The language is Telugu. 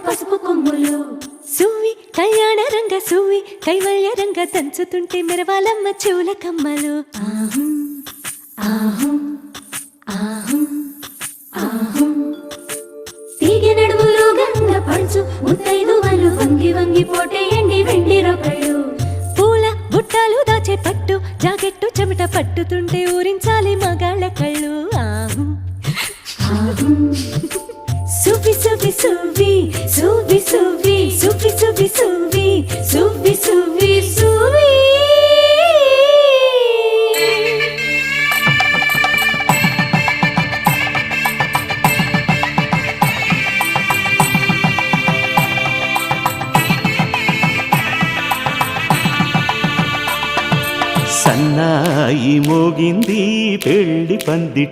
పసుపు కొమ్ములు. సువి కళ్యాణ రంగ సువి కైవల్య రంగ దంచుతుంటే మెరవాలమ్మ చెవుల కమ్మలు. ఆహం ఆహం ఆహం ఆహం తీగె నడుములు గంగ పడుచు ముత్తైదువలు వంగి వంగి పోటేయండి వెండి రొకళ్ళు. పూల బుట్టాలు దాచే పట్టు జాకెట్టు చెమట పట్టుతుంటే ఊరించాలి మగాళ్ళ కళ్ళు. ఆహం ఆహం సువి సువి సువి సువి సువి సువి సువి సువి సువి సువి సువి. సన్నాయి మోగింది పెళ్లి పందిట